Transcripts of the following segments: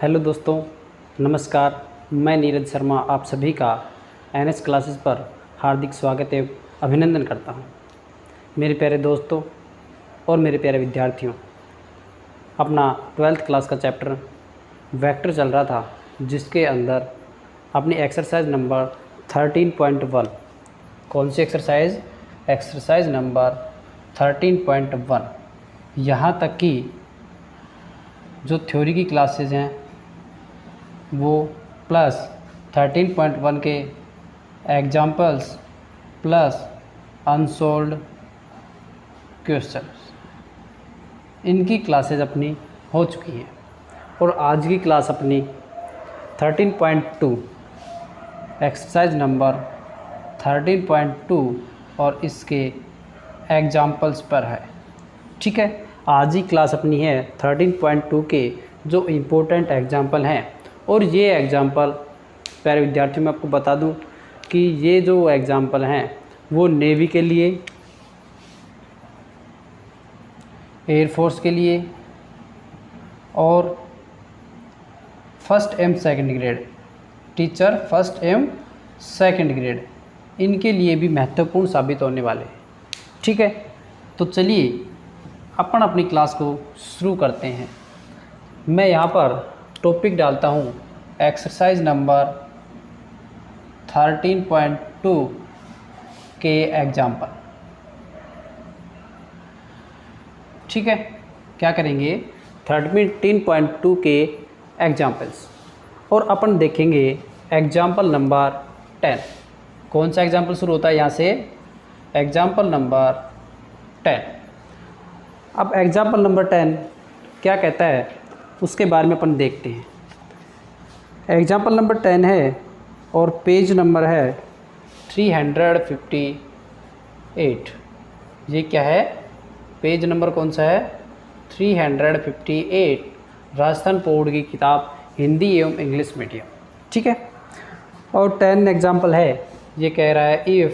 Hello दोस्तों, नमस्कार। मैं नीरज शर्मा आप सभी का एनएस क्लासेस पर हार्दिक स्वागत एवं अभिनंदन करता हूं। मेरे प्यारे दोस्तों और मेरे प्यारे विद्यार्थियों, अपना 12th क्लास का चैप्टर वेक्टर चल रहा था, जिसके अंदर अपनी एक्सरसाइज नंबर 13.1 कौन सी एक्सरसाइज नंबर 13.1 यहाँ तक कि जो थ्योरी की क्लासेज हैं वो प्लस 13.1 के एग्जाम्पल्स प्लस अनसोल्व्ड क्वेश्चंस, इनकी क्लासेज अपनी हो चुकी हैं। और आज की क्लास अपनी 13.2 एक्सरसाइज नंबर 13.2 और इसके एग्जाम्पल्स पर है। ठीक है, आज ही क्लास अपनी है 13.2 के जो इम्पोर्टेंट एग्जाम्पल हैं। और ये एग्ज़ाम्पल प्यारे विद्यार्थियों मैं आपको बता दूं कि ये जो एग्ज़ाम्पल हैं वो नेवी के लिए, एयरफोर्स के लिए और फर्स्ट एवं सेकंड ग्रेड टीचर फर्स्ट एवं सेकंड ग्रेड इनके लिए भी महत्वपूर्ण साबित होने वाले हैं। ठीक है, तो चलिए अपन अपनी क्लास को शुरू करते हैं। मैं यहाँ पर टॉपिक डालता हूँ एक्सरसाइज नंबर 13.2 के एग्जाम्पल। ठीक है, क्या करेंगे 13.2 के एग्जाम्पल्स और अपन देखेंगे एग्जाम्पल नंबर 10। कौन सा एग्जाम्पल शुरू होता है यहाँ से? Example number 10। अब एग्जाम्पल नंबर 10 क्या कहता है उसके बारे में अपन देखते हैं। एग्जाम्पल नंबर 10 है और पेज नंबर है 358। ये क्या है? पेज नंबर कौन सा है? 358, राजस्थान बोर्ड की किताब हिंदी एवं इंग्लिश मीडियम। ठीक है, और 10 एग्जाम्पल है। ये कह रहा है if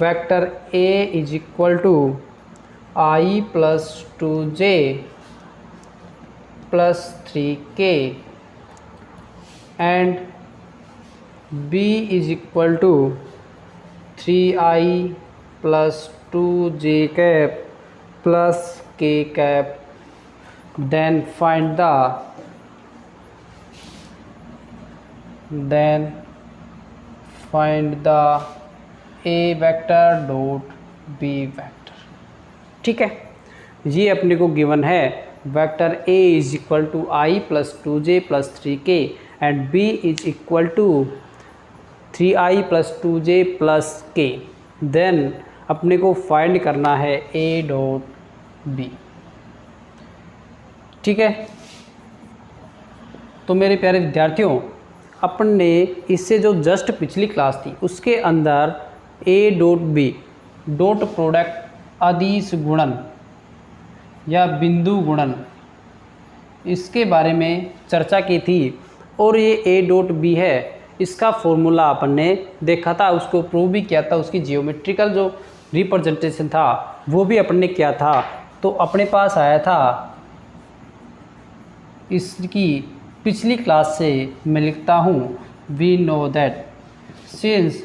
vector A is equal to I plus 2j plus 3k and b is equal to 3i plus 2j cap plus k cap, then find the a vector dot b vector। ठीक है, ये अपने को given है vector a is equal to I plus 2j plus 3k and b is equal to 3i plus 2j plus k। Then अपने को find करना है a डॉट b। ठीक है, तो मेरे प्यारे विद्यार्थियों, अपन ने इससे जो जस्ट पिछली क्लास थी उसके अंदर a dot b dot product अदिश गुणन या बिंदु गुणन इसके बारे में चर्चा की थी। और ये a डॉट बी है, इसका फॉर्मूला अपन ने देखा था, उसको प्रूव भी किया था। उसकी जियोमेट्रिकल जो रिप्रेजेंटेशन था वो भी अपन ने किया था। तो अपने पास आया था इसकी पिछली क्लास से मैं लिखता हूँ we know that since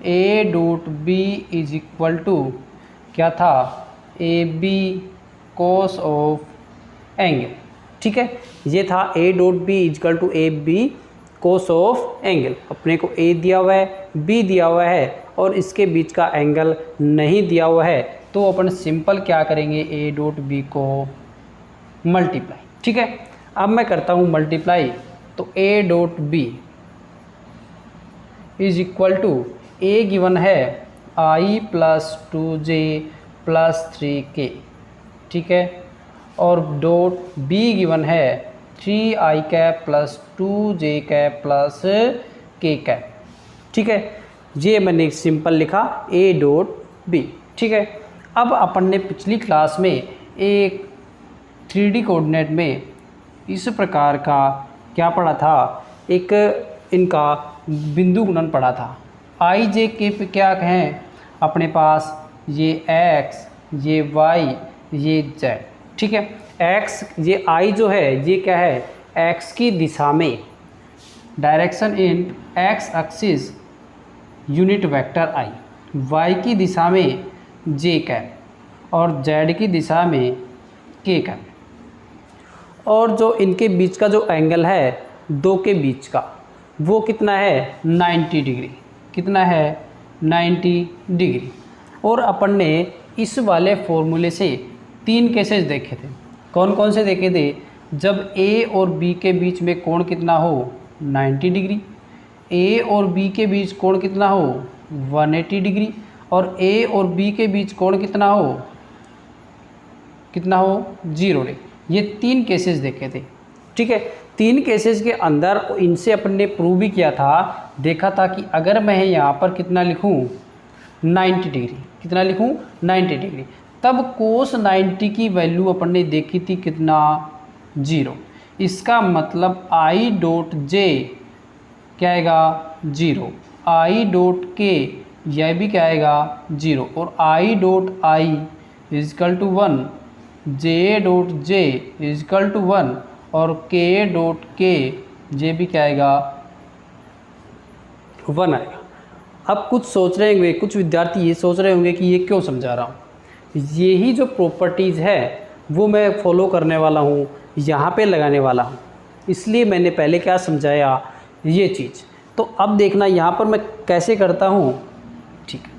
a dot B is equal to क्या था? A B cos of angle. ठीक है, ये था a dot B is equal to A B cos of angle. अपने को a दिया हुआ है, b दिया हुआ है और इसके बीच का एंगल नहीं दिया हुआ है। तो अपन सिंपल क्या करेंगे, a डॉट बी को मल्टीप्लाई। ठीक है, अब मैं करता हूँ मल्टीप्लाई। तो a dot B is equal to a given है i plus 2j plus 3k। ठीक है, और डॉट b गिवन है 3i cap plus 2j cap plus k cap. ठीक है, ये मैंने सिंपल लिखा a डॉट b। ठीक है, अब अपन ने पिछली क्लास में एक 3D कोऑर्डिनेट में इस प्रकार का क्या पढ़ा था, एक इनका बिंदु गुणन पढ़ा था। i j k पे क्या हैं अपने पास? ये x, ये y, ये z। ठीक है, एक्स, ये आई जो है ये क्या है, एक्स की दिशा में, direction in X axis unit vector I, Y की दिशा में जे कैप और जेड की दिशा में के कैप, और जो इनके बीच का जो एंगल है दो के बीच का वो कितना है 90 डिग्री, कितना है 90 डिग्री। और अपन ने इस वाले फॉर्मूले से 3 केसेस देखे थे। कौन कौन से देखे थे, जब ए और बी के बीच में कोण कितना हो 90 डिग्री, ए और बी के बीच कोण कितना हो 180 डिग्री, और ए और बी के बीच कोण कितना हो 0 डिग्री। ये 3 केसेस देखे थे, ठीक है। 3 केसेस के अंदर इनसे अपन ने प्रूव भी किया था, देखा था कि अगर मैं यहाँ पर कितना लिखूँ 90 डिग्री, कितना लिखूँ 90 डिग्री, तब कोस 90 की वैल्यू अपन ने देखी थी कितना 0। इसका मतलब आई डॉट जे क्या आएगा 0, आई डॉट के यह भी क्या आएगा 0, और I dot I is equal to 1, J dot J is equal to 1, और के डॉट के जे भी क्या आएगा 1 आएगा। अब कुछ सोच रहे होंगे, कुछ विद्यार्थी ये सोच रहे होंगे कि ये क्यों समझा रहा हूँ, यही जो प्रॉपर्टीज़ है वो मैं फॉलो करने वाला हूँ, यहाँ पे लगाने वाला हूँ, इसलिए मैंने पहले क्या समझाया ये चीज़। तो अब देखना यहाँ पर मैं कैसे करता हूँ, ठीक है।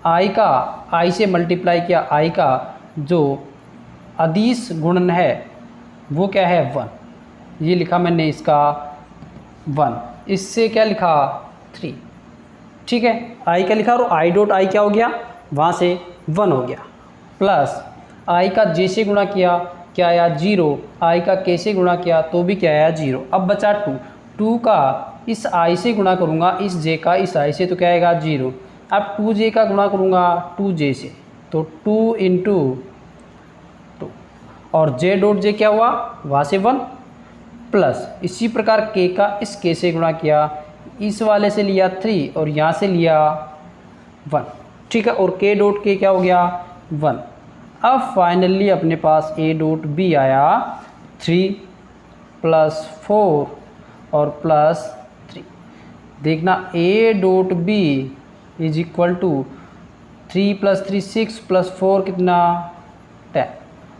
आई का आई से मल्टीप्लाई किया, आई का जो अदिश गुणन है वो क्या है 1, ये लिखा मैंने इसका 1, इससे क्या लिखा 3, ठीक है। आई का लिखा और आई डॉट आई क्या हो गया वहाँ से 1 हो गया, प्लस आई का जे से गुणा किया क्या आया 0, आई का के से गुणा किया तो भी क्या आया 0। अब बचा 2 का इस आई से गुणा करूँगा इस जे का इस आई से तो क्या आएगा 0। अब 2j का गुणा करूँगा 2j से तो 2 इंटू 2, और जे डॉट जे क्या हुआ वहाँ से 1, प्लस इसी प्रकार के का इस के से गुणा किया, इस वाले से लिया 3 और यहाँ से लिया 1, ठीक है। और के डॉट के क्या हो गया 1। अब फाइनली अपने पास ए डॉट बी आया 3 प्लस 4 और प्लस 3। देखना A dot B is equal to 3 plus 3 6 plus 4 कितना 10,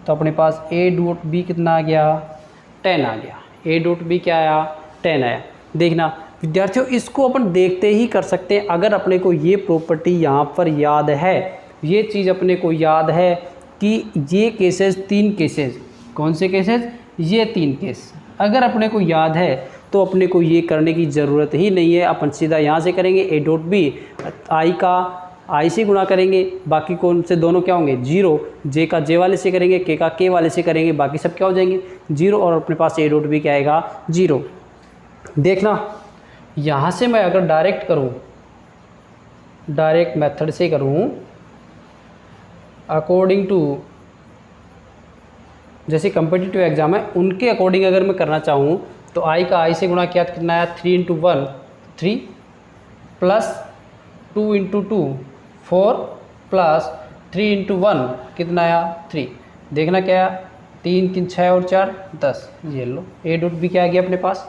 तो अपने पास ए डॉट बी कितना आ गया 10 आ गया, ए डॉट बी क्या आया 10 आया। देखना विद्यार्थियों इसको अपन देखते ही कर सकते हैं, अगर अपने को ये प्रॉपर्टी यहाँ पर याद है, ये चीज़ अपने को याद है कि ये केसेस 3 केसेस, कौन से केसेस ये 3 केस अगर अपने को याद है तो अपने को ये करने की ज़रूरत ही नहीं है। अपन सीधा यहाँ से करेंगे ए डॉट बी, आई का आई से गुणा करेंगे, बाकी कौन से दोनों क्या होंगे 0, जे का जे वाले से करेंगे, के का के वाले से करेंगे, बाकी सब क्या हो जाएंगे 0, और अपने पास ए डॉट बी क्या आएगा 0। देखना यहाँ से मैं अगर डायरेक्ट करूँ, डायरेक्ट मेथड से करूँ अकॉर्डिंग टू जैसे कम्पिटिटिव एग्ज़ाम है उनके अकॉर्डिंग अगर मैं करना चाहूँ तो आई का आई से गुणा किया तो कितना आया 3 into 1 3 plus 2 into 2 4 plus 3 into 1 कितना आया 3। देखना क्या आया 3 3 6 और 4 10, ये लो ए डॉट बी क्या आ गया अपने पास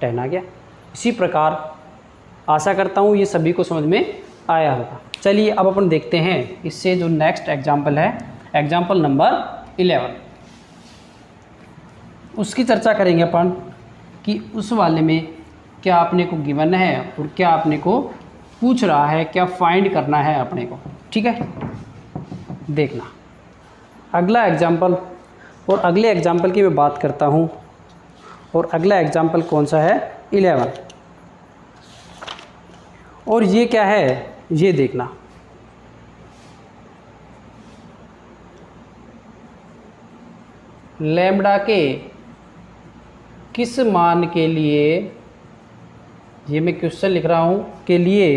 10 आ गया। इसी प्रकार आशा करता हूँ ये सभी को समझ में आया होगा। चलिए अब अपन देखते हैं इससे जो नेक्स्ट एग्जाम्पल है, एग्जाम्पल नंबर 11, उसकी चर्चा करेंगे अपन कि उस वाले में क्या अपने को गिवन है और क्या अपने को पूछ रहा है, क्या फाइंड करना है अपने को, ठीक है। देखना अगला एग्जाम्पल, और अगले एग्जाम्पल की मैं बात करता हूँ, और अगला एग्जाम्पल कौन सा है 11, और ये क्या है ये देखना। लैम्ब्डा के किस मान के लिए, ये मैं क्वेश्चन लिख रहा हूँ, के लिए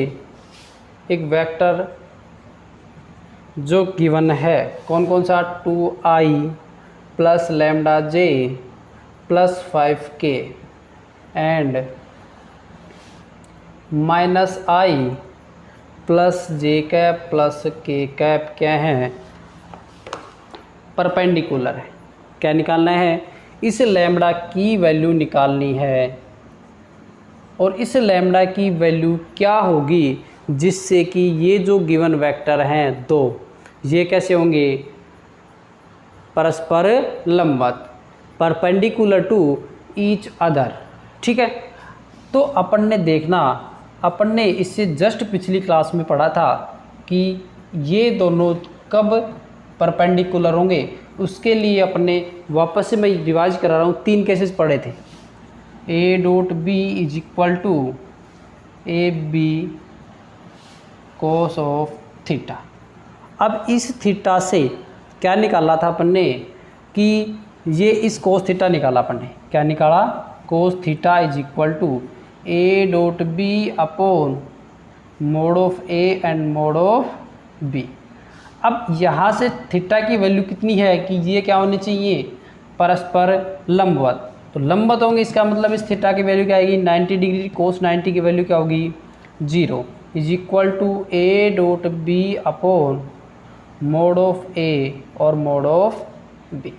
एक वेक्टर जो गिवन है कौन कौन सा 2i plus lambda J plus 5k and minus I plus J cap plus के कैप क्या है परपेंडिकुलर है, क्या निकालना है, इस लैम्ब्डा की वैल्यू निकालनी है। और इस लैम्ब्डा की वैल्यू क्या होगी जिससे कि ये जो गिवन वेक्टर हैं दो, ये कैसे होंगे, परस्पर लंबवत, परपेंडिकुलर टू ईच अदर। ठीक है, तो अपन ने देखना, अपन ने इससे जस्ट पिछली क्लास में पढ़ा था कि ये दोनों कब परपेंडिकुलर होंगे। उसके लिए अपन ने वापस से मैं रिवाइज करा रहा हूँ, 3 केसेस पढ़े थे। A dot B is equal to A B cos of theta. अब इस थीटा से क्या निकाला था अपन ने कि ये इस कोस थीटा निकाला अपन ने, क्या निकाला, cos theta is equal to A dot B upon mod of A and mod of B. अब यहाँ से थीटा की वैल्यू कितनी है कि ये क्या होनी चाहिए, परस्पर लंबवत। तो लंबवत होंगे, इसका मतलब इस थीटा की वैल्यू क्या आएगी, 90 डिग्री, कोस 90 की वैल्यू क्या होगी, 0 is equal to A dot B upon mod of A और मोड ऑफ बी।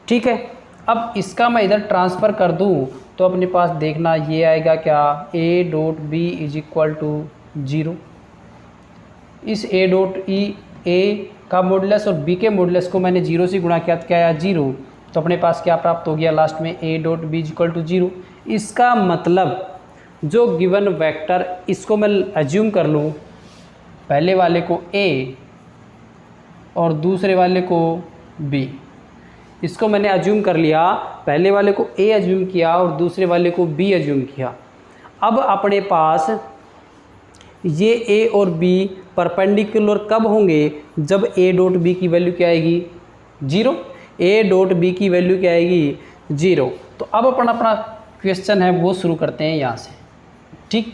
ठीक है, अब इसका मैं इधर ट्रांसफ़र कर दूं तो अपने पास देखना ये आएगा क्या, A dot B is equal to 0। इस ए डॉट ए का मॉडुलस और बी के मॉडुलस को मैंने 0 से गुणा किया तो क्या आया, 0। तो अपने पास क्या प्राप्त हो गया लास्ट में, A dot B is equal to 0। इसका मतलब जो गिवन वेक्टर, इसको मैं एज्यूम कर लूँ, पहले वाले को ए और दूसरे वाले को बी। इसको मैंने एज्यूम कर लिया, पहले वाले को ए एज्यूम किया और दूसरे वाले को बी एज्यूम किया। अब अपने पास ये ए और बी परपेंडिकुलर कब होंगे, जब ए डॉट बी की वैल्यू क्या आएगी, 0। ए डॉट बी की वैल्यू क्या आएगी, 0। तो अब अपन अपना क्वेश्चन है वो शुरू करते हैं यहाँ से। ठीक,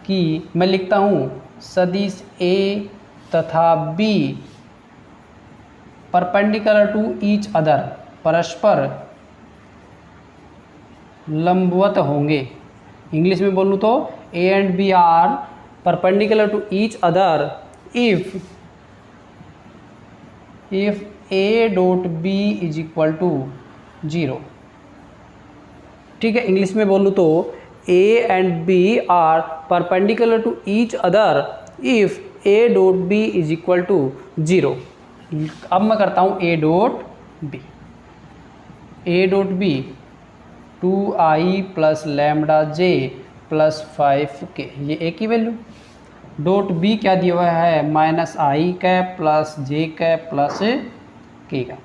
कि मैं लिखता हूँ सदिश ए तथा B perpendicular to each other, परस्पर लंबवत होंगे। इंग्लिश में बोलूँ तो A and B are perpendicular to each other if A dot B is equal to 0। ठीक है, इंग्लिश में बोलूँ तो A and B are perpendicular to each other if A dot B is equal to 0। अब मैं करता हूँ A dot B. A dot B 2i plus lambda J plus 5k, ये ए की वैल्यू। डॉट बी क्या दिया हुआ है, -i cap plus J cap plus k का।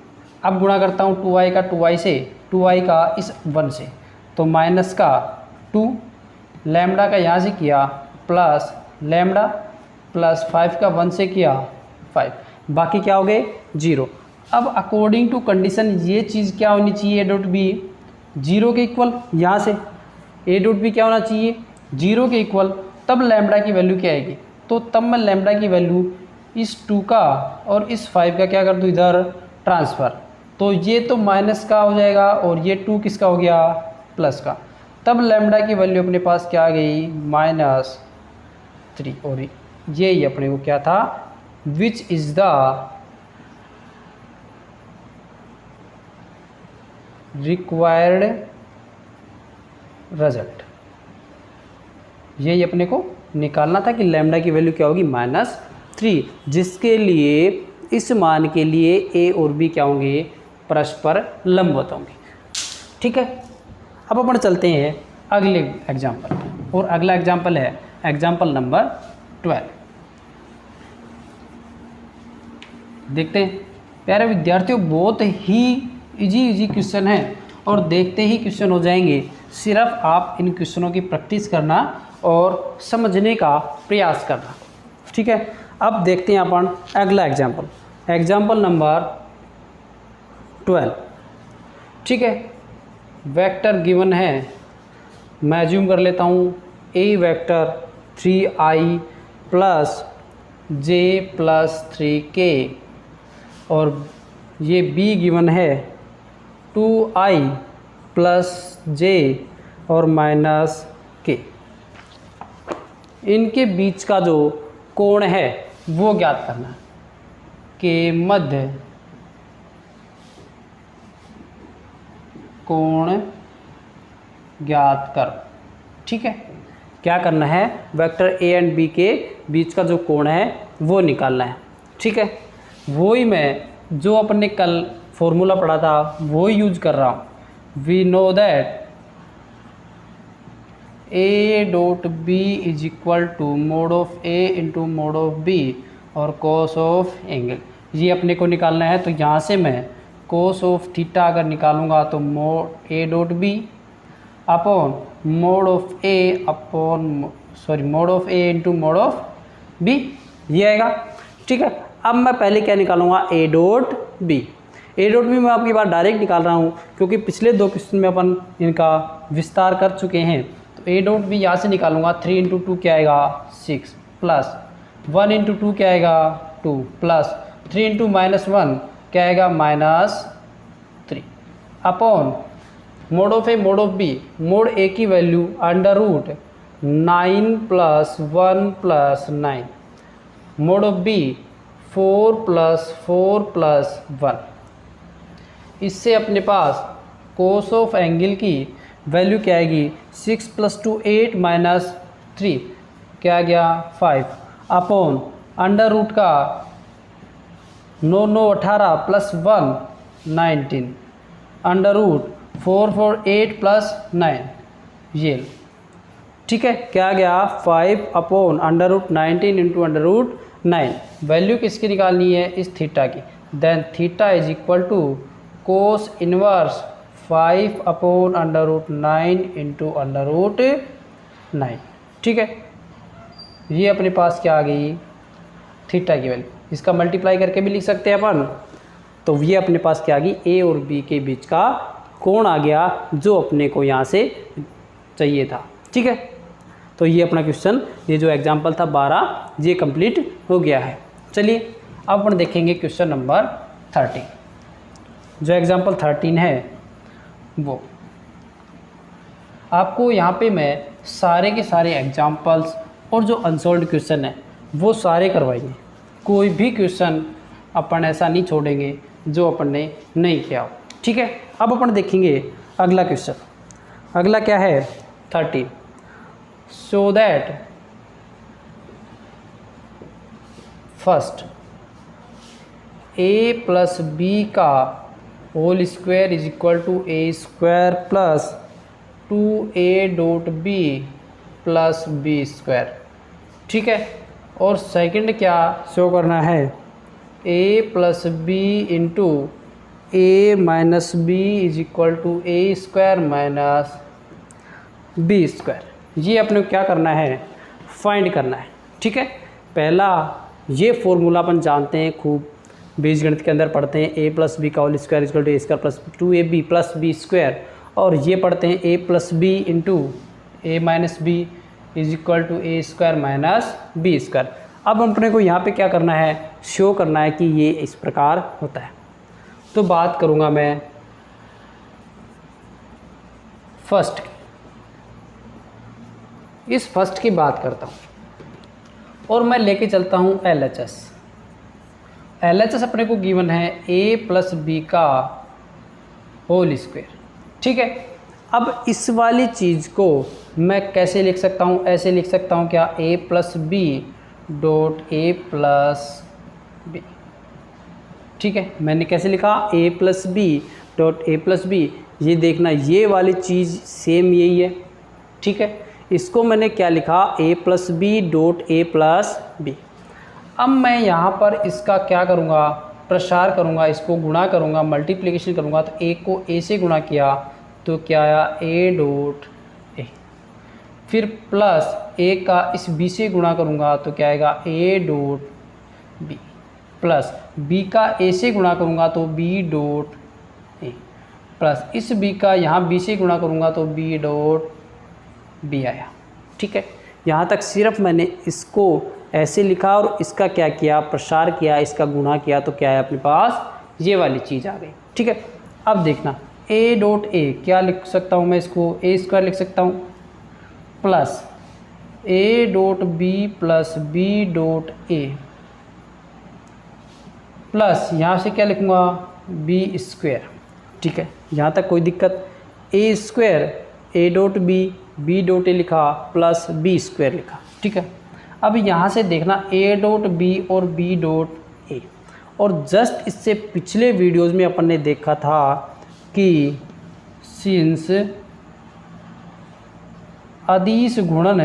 अब गुणा करता हूँ 2i का 2i से, 2i का इस 1 से, तो माइनस का 2, लैम्बडा का यहाँ से किया प्लस लैम्बडा प्लस 5 का 1 से किया 5, बाकी क्या हो गए 0। अब अकॉर्डिंग टू कंडीशन ये चीज़ क्या होनी चाहिए, ए डॉट बी 0 के इक्वल। यहाँ से ए डॉट बी क्या होना चाहिए, 0 के इक्वल। तब लैम्बडा की वैल्यू क्या आएगी, तो तब मैं लैम्बडा की वैल्यू इस 2 का और इस 5 का क्या कर दूँ इधर ट्रांसफ़र, तो ये तो माइनस का हो जाएगा और ये 2 किसका हो गया, प्लस का। तब लैम्बडा की वैल्यू अपने पास क्या आ गई, -3। और ये अपने को क्या था, which is the required result. यही अपने को निकालना था कि लैम्बडा की वैल्यू क्या होगी, -3, जिसके लिए इस मान के लिए ए और बी क्या होंगे, परस्पर लंबवत होंगे। ठीक है, अब अपन चलते हैं अगले एग्जाम्पल, और अगला एग्जाम्पल है एग्जाम्पल नंबर 12। देखते हैं प्यारे विद्यार्थियों, बहुत ही इजी क्वेश्चन है और देखते ही क्वेश्चन हो जाएंगे। सिर्फ आप इन क्वेश्चनों की प्रैक्टिस करना और समझने का प्रयास करना। ठीक है, अब देखते हैं अपन अगला एग्जाम्पल, एग्जाम्पल नंबर 12। ठीक है, वेक्टर गिवन है, मैं एज्यूम कर लेता हूँ ए वेक्टर 3i प्लस जे प्लस 3k, और ये बी गिवन है 2i प्लस जे और माइनस k। इनके बीच का जो कोण है वो ज्ञात करना है, के मध्य कोण ज्ञात कर। ठीक है, क्या करना है, वेक्टर ए एंड बी के बीच का जो कोण है वो निकालना है। ठीक है, वो ही मैं जो अपन ने कल फॉर्मूला पढ़ा था वो यूज कर रहा हूँ। We know that A dot B is equal to mod of A into mod of B और कोस ऑफ एंगल, ये अपने को निकालना है। तो यहाँ से मैं कोस ऑफ थीटा अगर निकालूंगा तो mod a dot B upon mod of A mod of A into mod of b, ये आएगा। ठीक है, अब मैं पहले क्या निकालूंगा, a dot B. A dot b मैं आपकी बात डायरेक्ट निकाल रहा हूँ क्योंकि पिछले 2 क्वेश्चन में अपन इनका विस्तार कर चुके हैं। तो ए डॉट बी यहाँ से निकालूंगा, 3 इंटू 2 क्या आएगा 6 प्लस 1 इंटू 2 क्या आएगा 2 प्लस 3 इंटू -1 क्या आएगा -3 upon mod of A mod of B, mod A की value √9 plus 1 plus 9, mod of B 4 plus 4 plus 1। इससे अपने पास कोस ऑफ एंगल की वैल्यू क्या आएगी, 6 प्लस 2 8 माइनस 3 क्या आ गया 5 अपॉन √ का 9 9 18 प्लस 1 19 √ 4 4 8 प्लस 9 ये। ठीक है, क्या आ गया 5 अपॉन √19 इंटू √9। वैल्यू किसकी निकालनी है, इस थीटा की। Then theta is equal to cos inverse 5 upon √9 into √9। ठीक है, ये अपने पास क्या आ गई, थीटा की वैल्यू। इसका मल्टीप्लाई करके भी लिख सकते हैं अपन। तो ये अपने पास क्या आ गई, ए और बी के बीच का कोण आ गया जो अपने को यहाँ से चाहिए था। ठीक है, तो ये अपना क्वेश्चन, ये जो एग्जाम्पल था 12, ये कंप्लीट हो गया है। चलिए अब अपन देखेंगे क्वेश्चन नंबर 13। जो एग्जाम्पल 13 है वो आपको यहाँ पे मैं सारे के सारे एग्जाम्पल्स और जो अनसॉल्व्ड क्वेश्चन है वो सारे करवाएंगे। कोई भी क्वेश्चन अपन ऐसा नहीं छोड़ेंगे जो अपन ने नहीं किया हो। ठीक है, अब अपन देखेंगे अगला क्वेश्चन। अगला क्या है 13, so that first A plus B का whole square is equal to A square plus 2a dot B plus B square. ठीक है, और सेकंड क्या शो करना है, a plus B into A minus B is equal to A square minus B square. ये अपने को क्या करना है, फाइंड करना है। ठीक है, पहला ये फॉर्मूला अपन जानते हैं, खूब बीजगणित के अंदर पढ़ते हैं, a प्लस बी का whole square is equal to A square plus 2ab plus B square. और ये पढ़ते हैं a plus B into A minus B is equal to A square minus B square. अब अपने को यहाँ पे क्या करना है, शो करना है कि ये इस प्रकार होता है। तो बात करूँगा मैं फर्स्ट की, इस फर्स्ट की बात करता हूँ और मैं लेके चलता हूँ LHS। LHS अपने को गिवन है a प्लस बी का होल स्क्वायर। ठीक है, अब इस वाली चीज़ को मैं कैसे लिख सकता हूँ, ऐसे लिख सकता हूँ क्या, a plus b dot a plus b. ठीक है, मैंने कैसे लिखा, a plus b dot a plus b. ये देखना, ये वाली चीज़ सेम यही है। ठीक है, इसको मैंने क्या लिखा, a plus b dot a plus b. अब मैं यहाँ पर इसका क्या करूँगा, प्रसार करूँगा, इसको गुणा करूँगा, मल्टीप्लिकेशन करूँगा। तो a को a से गुणा किया तो क्या आया, a डॉट a। फिर प्लस a का इस b से गुणा करूँगा तो क्या आएगा, a dot b। Plus b का a से गुणा करूँगा तो b डॉट a। प्लस इस b का यहाँ b से गुणा करूँगा तो b डॉट b आया। ठीक है, यहाँ तक सिर्फ मैंने इसको ऐसे लिखा और इसका क्या किया, प्रसार किया, इसका गुणा किया तो क्या है अपने पास ये वाली चीज़ आ गई। ठीक है, अब देखना a डॉट a क्या लिख सकता हूँ मैं, इसको a स्क्वायर लिख सकता हूँ plus a dot b plus b dot a plus यहाँ से क्या लिखूँगा b स्क्वायर। ठीक है, यहाँ तक कोई दिक्कत A square A dot B dot A लिखा प्लस बी स्क्वायर लिखा। ठीक है, अब यहाँ से देखना ए डॉट बी और बी डॉट ए, और जस्ट इससे पिछले वीडियोज़ में अपन ने देखा था कि सिंस अदिश गुणन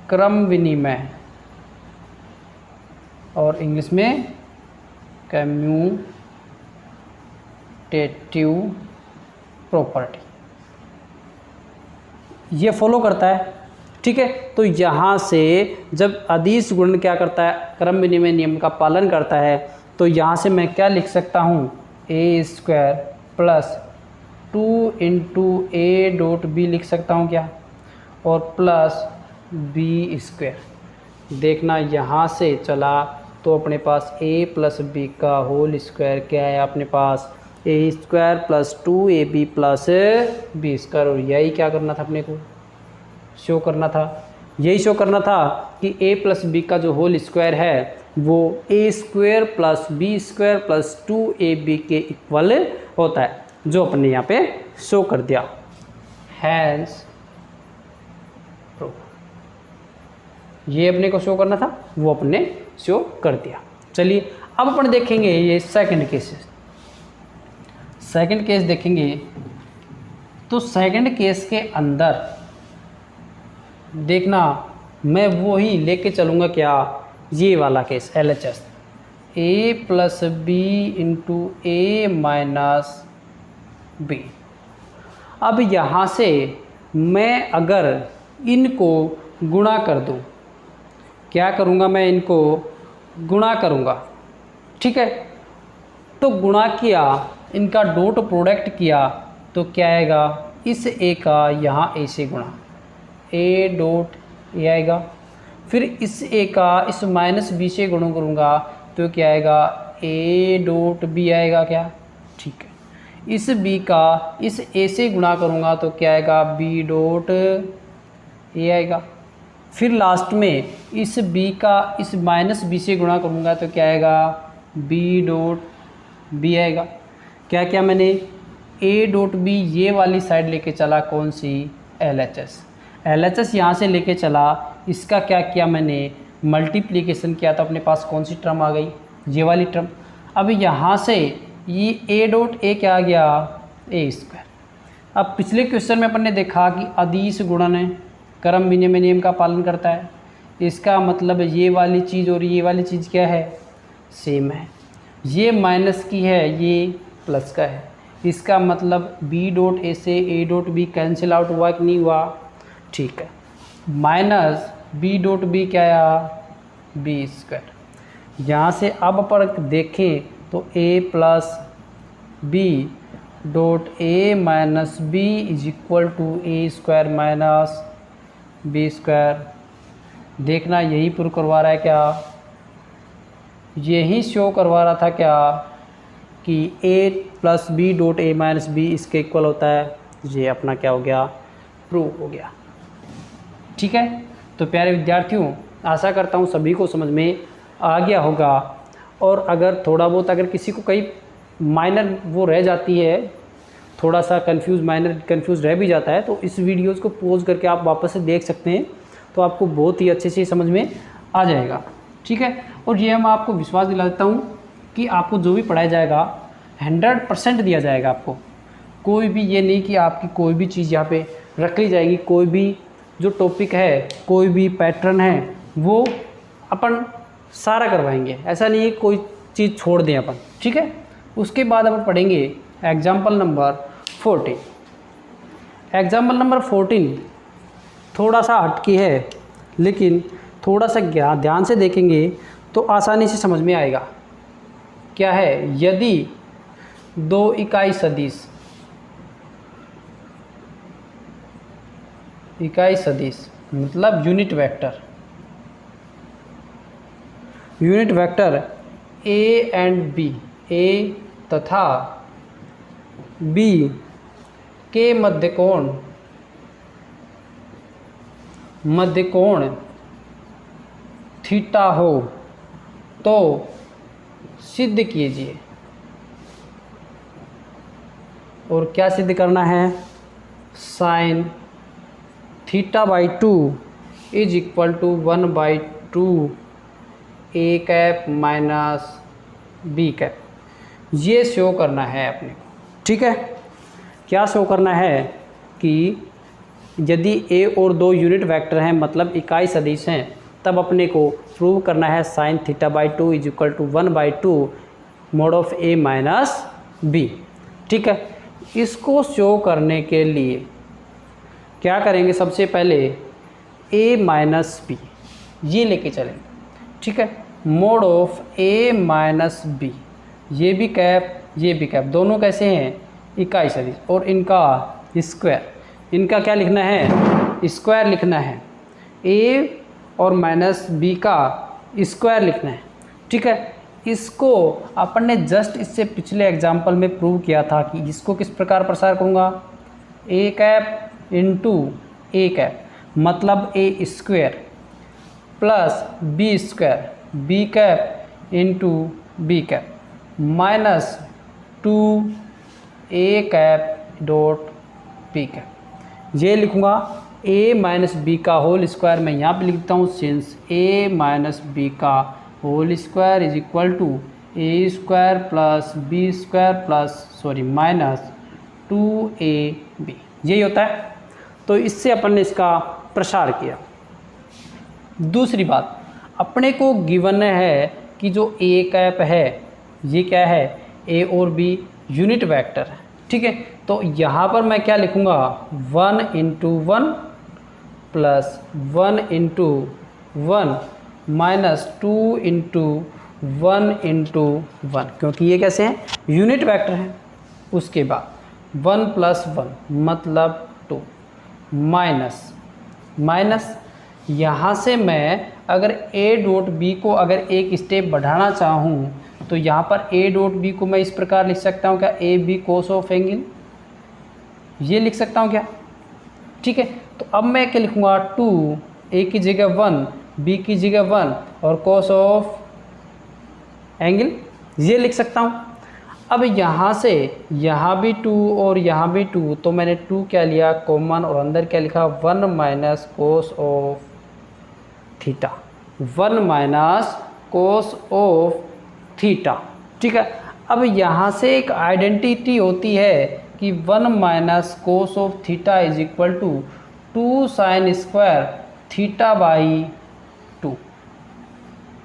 क्रम विनिमय और इंग्लिश में कम्यूटेटिव प्रॉपर्टी ये फॉलो करता है। ठीक है, तो यहाँ से जब अदिश गुणन क्या करता है, क्रम विनिमय नियम का पालन करता है, तो यहाँ से मैं क्या लिख सकता हूँ, A square plus 2 into A dot B लिख सकता हूँ क्या, और प्लस बी स्क्वायर। देखना यहाँ से चला तो अपने पास a प्लस बी का होल स्क्वायर क्या है, अपने पास A square plus 2ab plus B square. और यही क्या करना था अपने को, शो करना था, यही शो करना था कि a प्लस बी का जो होल स्क्वायर है वो A square plus B square plus 2ab के इक्वल होता है, जो अपने यहाँ पे शो कर दिया। हैंस ये अपने को शो करना था, वो अपने शो कर दिया। चलिए अब अपन देखेंगे ये सेकंड केस। सेकंड केस देखेंगे तो सेकंड केस के अंदर देखना मैं वो ही लेके चलूँगा क्या, ये वाला case LHS, a plus B into A minus b. अब यहाँ से मैं अगर इनको गुणा कर दूँ, क्या करूँगा, मैं इनको गुणा करूँगा। ठीक है, तो गुणा किया, इनका डॉट प्रोडक्ट किया तो क्या आएगा, इस ए का यहाँ ए से गुणा, ए डॉट ए आएगा, फिर इस ए का इस माइनस बी से गुणा करूँगा तो क्या आएगा, ए डॉट बी आएगा क्या। ठीक है, इस बी का इस ए से गुणा करूँगा तो क्या आएगा, बी डॉट ए आएगा, फिर लास्ट में इस b का इस माइनस बी से गुणा करूँगा तो क्या आएगा, b डॉट बी आएगा। क्या क्या मैंने a डॉट बी ये वाली साइड लेके चला, कौन सी, LHS यहाँ से लेके चला, इसका क्या किया मैंने, मल्टीप्लिकेशन किया तो अपने पास कौन सी टर्म आ गई, ये वाली टर्म। अब यहाँ से ये a डॉट ए क्या आ गया, ए स्क्वायर। अब पिछले क्वेश्चन में अपन ने देखा कि अदिश गुणन क्रम विनिमय नियम का पालन करता है, इसका मतलब ये वाली चीज़ और ये वाली चीज़ क्या है, सेम है। ये माइनस की है, ये प्लस का है, इसका मतलब b डॉट ए से a dot b cancel out हुआ कि नहीं हुआ। ठीक है, माइनस b डॉट बी क्या आया, बी स्क्वायर। यहाँ से अब अपन देखें तो a plus b dot a minus B is equal to A square minus B square. देखना यही प्रूव करवा रहा है क्या, यही शो करवा रहा था क्या कि a plus b dot a minus b इसके इक्वल होता है। ये अपना क्या हो गया, प्रूव हो गया। ठीक है, तो प्यारे विद्यार्थियों, आशा करता हूँ सभी को समझ में आ गया होगा। और अगर थोड़ा बहुत अगर किसी को कहीं माइनर वो रह जाती है, थोड़ा सा कंफ्यूज रह भी जाता है, तो इस वीडियोज़ को पॉज करके आप वापस से देख सकते हैं, तो आपको बहुत ही अच्छे से समझ में आ जाएगा। ठीक है, और ये मैं आपको विश्वास दिला देता हूँ कि आपको जो भी पढ़ाया जाएगा 100% दिया जाएगा आपको। कोई भी ये नहीं कि आपकी कोई भी चीज़ यहाँ पे रख ली जाएगी, कोई भी जो टॉपिक है, कोई भी पैटर्न है, वो अपन सारा करवाएंगे। ऐसा नहीं है कोई चीज़ छोड़ दें अपन। ठीक है, उसके बाद अपन पढ़ेंगे एग्जाम्पल नंबर 14। एग्जाम्पल नंबर 14 थोड़ा सा हटकी है, लेकिन थोड़ा सा ध्यान से देखेंगे तो आसानी से समझ में आएगा। क्या है, यदि दो इकाई सदिश मतलब unit vector a and b, a तथा b के मध्य कोण थीटा हो तो सिद्ध कीजिए। और क्या सिद्ध करना है, sine theta by 2 is equal to 1/2 a cap minus b cap, ये शो करना है अपने को। ठीक है, क्या शो करना है कि यदि ए और दो यूनिट वेक्टर हैं, मतलब इकाई सदिश हैं, तब अपने को प्रूव करना है sine theta by 2 is equal to 1/2 mod of A minus b. ठीक है, इसको शो करने के लिए क्या करेंगे, सबसे पहले ए माइनस बी ये लेके चलेंगे। ठीक है, mod of A minus b, ये भी कैप ये भी कैप, दोनों कैसे हैं, इकाई सदिश, और इनका स्क्वायर, इनका क्या लिखना है, स्क्वायर लिखना है, ए और माइनस बी का स्क्वायर लिखना है। ठीक है, इसको अपन ने जस्ट इससे पिछले एग्जाम्पल में प्रूव किया था कि इसको किस प्रकार प्रसार करूँगा, a cap into a cap, मतलब a square plus B square b cap into b cap minus 2 a cap dot b cap, ये लिखूँगा ए माइनस बी का होल स्क्वायर, मैं यहाँ पे लिखता हूँ सिंस ए माइनस बी का whole square is equal to A square plus B square plus minus 2ab, यही होता है। तो इससे अपन ने इसका प्रसार किया। दूसरी बात, अपने को गिवन है कि जो ए कैप है ये क्या है, ए और बी यूनिट वेक्टर है। ठीक है, तो यहाँ पर मैं क्या लिखूँगा, 1 × 1 प्लस 1 × 1 माइनस 2 × 1 × 1, क्योंकि ये कैसे हैं, यूनिट वेक्टर हैं। उसके बाद 1 + 1 मतलब 2 माइनस यहाँ से मैं अगर ए डॉट बी को अगर एक स्टेप बढ़ाना चाहूँ तो यहाँ पर ए डॉट बी को मैं इस प्रकार लिख सकता हूँ, क्या, a B cos of angle, ये लिख सकता हूँ क्या। ठीक है, तो अब मैं क्या लिखूँगा, 2 ए की जगह 1 बी की जगह 1 और कोस ऑफ एंगल, ये लिख सकता हूँ। अब यहाँ से यहाँ भी 2 और यहाँ भी 2, तो मैंने 2 क्या लिया कॉमन और अंदर क्या लिखा, 1 minus cos of theta, 1 minus cos of theta. ठीक है, अब यहाँ से एक आइडेंटिटी होती है कि 1 minus cos of theta is equal to 2 sine square theta by 2।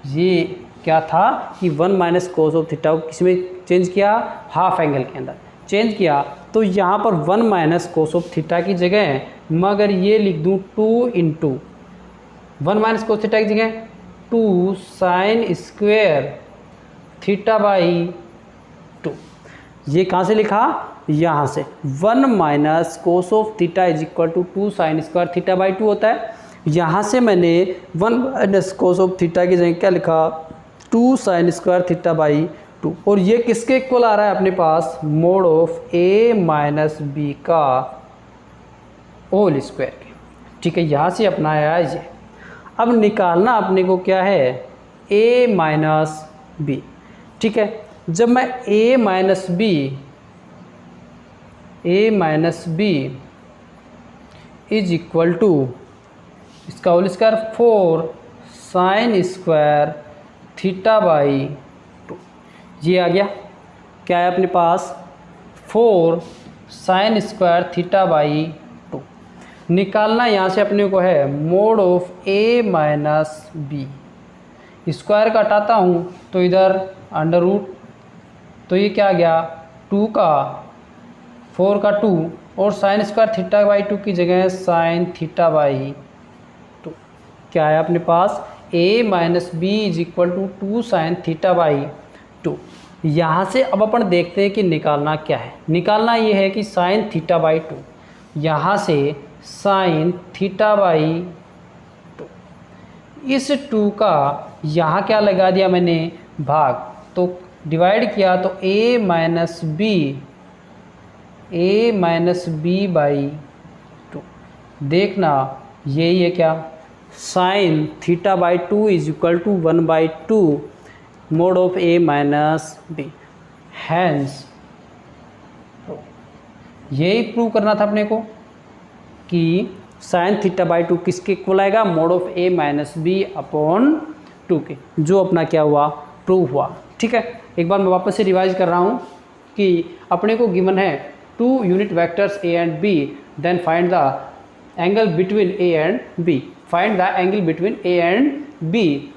ये क्या था कि 1 माइनस कोस ऑफ थीटा को किसमें चेंज किया, हाफ एंगल के अंदर चेंज किया, तो यहाँ पर 1 माइनस कोस ऑफ थीटा की जगह मगर ये लिख दूँ 2 × 1 माइनस कोस थीटा की जगह 2 साइन स्क्वायर थीटा बाई 2। ये कहाँ से लिखा, यहाँ से 1 minus cos of theta is equal to 2 sine square theta by 2 होता है। यहाँ से मैंने 1 माइनस कोस ऑफ थीटा की जगह क्या लिखा, 2 साइन स्क्वायर थीटा बाई 2, और ये किसके इक्वल आ रहा है अपने पास, mod of A minus b का होल स्क्वायर के। ठीक है, यहाँ से अपना आया ये। अब निकालना अपने को क्या है, ए माइनस बी। ठीक है, जब मैं a minus B is equal to इसका whole square 4 sine square theta by 2, ये आ गया, क्या है अपने पास, 4 साइन स्क्वायर थीटा बाई 2। निकालना यहाँ से अपने को है mod of A minus B, square का हटाता हूँ तो इधर अंडर रूट, तो ये क्या आ गया, 2 का 4 का 2 और साइन स्क्वायर थीटा बाई 2 की जगह साइन थीटा बाई 2, क्या है अपने पास, a minus B is equal to 2 sine theta by 2। यहाँ से अब अपन देखते हैं कि निकालना क्या है। निकालना ये है कि साइन थीटा बाई 2, यहाँ से साइन थीटा बाई 2, इस 2 का यहाँ क्या लगा दिया मैंने, भाग, तो डिवाइड किया तो ए माइनस बी बाई 2। देखना यही है क्या, sine theta by 2 is equal to 1/2 mod of A minus b, hence यही प्रूव करना था अपने को कि साइन थीटा बाई 2 किसके इक्वल आएगा, mod of A minus B upon 2 के, जो अपना क्या हुआ, प्रूव हुआ। ठीक है, एक बार मैं वापस से रिवाइज कर रहा हूँ कि अपने को गिवन है 2 unit vectors a and b, then find the angle between a and b, find the angle between a and b.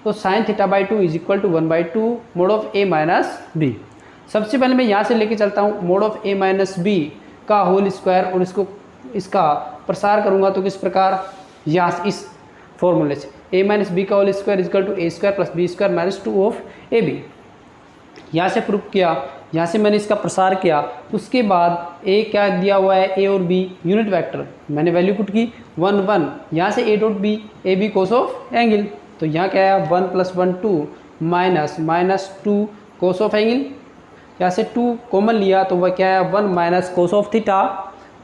तो sine theta by 2 is equal to 1/2 mod of A minus b. सबसे पहले मैं यहाँ से लेके चलता हूँ mod of A minus b का होल स्क्वायर, और इसका प्रसार करूँगा तो किस प्रकार, यहाँ इस फॉर्मूले से ए माइनस बी का whole square is equal to A square plus B square minus 2 of a b. यहाँ से प्रूफ किया, यहाँ से मैंने इसका प्रसार किया, उसके बाद ए क्या दिया हुआ है, ए और बी यूनिट वेक्टर, मैंने वैल्यू पुट की 1 1, यहाँ से a dot B, a B cos of angle, तो यहाँ क्या है 1 + 1 2 माइनस 2 कोस ऑफ एंगल, यहाँ से 2 कॉमन लिया तो वह क्या है 1 माइनस कोस ऑफ थीटा।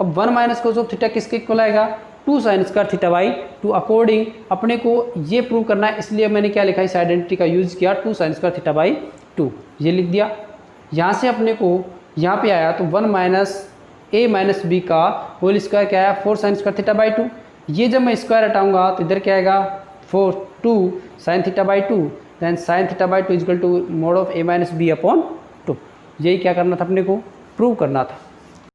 अब 1 माइनस कोस ऑफ थीटा किसके इक्वल आएगा, 2 sine square theta by 2। According अपने को ये प्रूव करना है, इसलिए मैंने क्या लिखा, इस आइडेंटिटी का यूज़ किया 2 साइन स्क्वायर थीटा बाई 2, ये लिख दिया। यहाँ से अपने को यहाँ पे आया तो 1 माइनस ए माइनस बी का होल स्क्वायर क्या है 4 साइन स्क्वायर थीटा बाई 2। ये जब मैं स्क्वायर हटाऊंगा तो इधर क्या आएगा 2 sine theta by 2, then sine theta by 2 is equal to mod of A minus B upon 2। यही क्या करना था अपने को, प्रूव करना था।